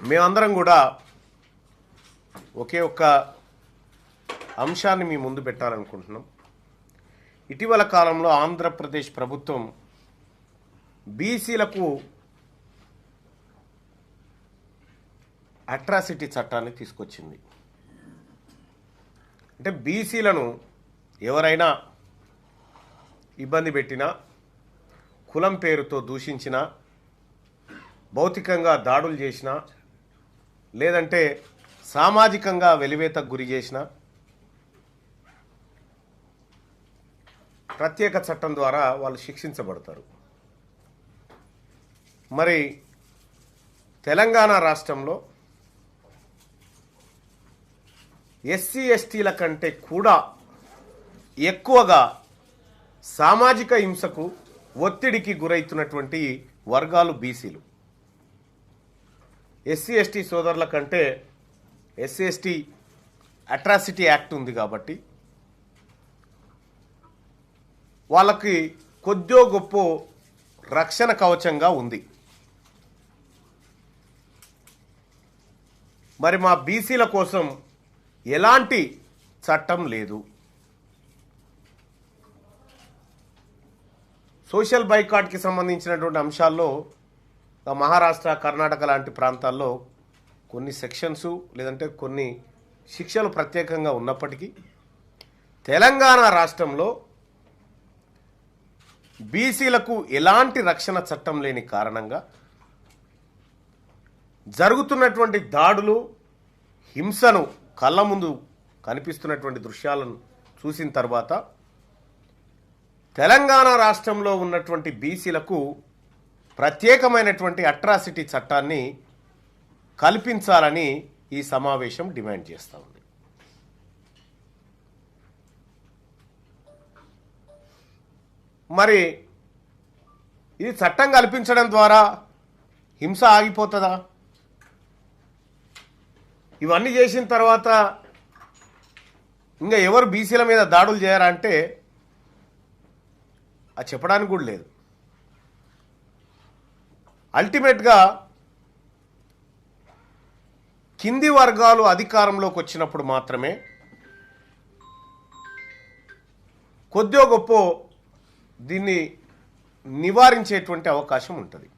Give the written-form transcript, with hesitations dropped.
మేమందరం కూడా ఒకే ఒక్క అంశాన్ని మీ ముందు పెట్టాలనుకుంటున్నాం. ఇటీవల కాలంలో ఆంధ్రప్రదేశ్ ప్రభుత్వం బీసీలకు అట్రాసిటీ చట్టాన్ని తీసుకొచ్చింది. అంటే బీసీలను ఎవరైనా ఇబ్బంది పెట్టినా, కులం పేరుతో దూషించినా, భౌతికంగా దాడులు చేసినా, లేదంటే సామాజికంగా వెలివేతకు గురి చేసినా ప్రత్యేక చట్టం ద్వారా వాళ్ళు శిక్షించబడతారు. మరి తెలంగాణ రాష్ట్రంలో ఎస్సీ ఎస్టీల కంటే కూడా ఎక్కువగా సామాజిక హింసకు ఒత్తిడికి గురవుతున్నటువంటి వర్గాలు బీసీలు. ఎస్సీ ఎస్టీ సోదరుల కంటే ఎస్సీ ఎస్టీ అట్రాసిటీ యాక్ట్ ఉంది కాబట్టి వాళ్ళకి కొద్దో గొప్ప రక్షణ కవచంగా ఉంది. మరి మా బీసీల కోసం ఎలాంటి చట్టం లేదు. సోషల్ బైకాట్కి సంబంధించినటువంటి అంశాల్లో మహారాష్ట్ర, కర్ణాటక లాంటి ప్రాంతాల్లో కొన్ని సెక్షన్స్ లేదంటే కొన్ని శిక్షలు ప్రత్యేకంగా ఉన్నప్పటికీ తెలంగాణ రాష్ట్రంలో బీసీలకు ఎలాంటి రక్షణ చట్టం లేని కారణంగా జరుగుతున్నటువంటి దాడులు, హింసను కళ్ళ ముందు కనిపిస్తున్నటువంటి దృశ్యాలను చూసిన తర్వాత తెలంగాణ రాష్ట్రంలో ఉన్నటువంటి బీసీలకు ప్రత్యేకమైనటువంటి అట్రాసిటీ చట్టాన్ని కల్పించాలని ఈ సమావేశం డిమాండ్ చేస్తూ ఉంది. మరి ఇది చట్టం కల్పించడం ద్వారా హింస ఆగిపోతుందా? ఇవన్నీ చేసిన తర్వాత ఇంకా ఎవరు బీసీల మీద దాడులు చేయరా అంటే అది చెప్పడానికి కూడా లేదు. అల్టిమేట్గా కింది వర్గాలు అధికారంలోకి వచ్చినప్పుడు మాత్రమే కొద్దో గొప్ప దీన్ని నివారించేటువంటి అవకాశం ఉంటుంది.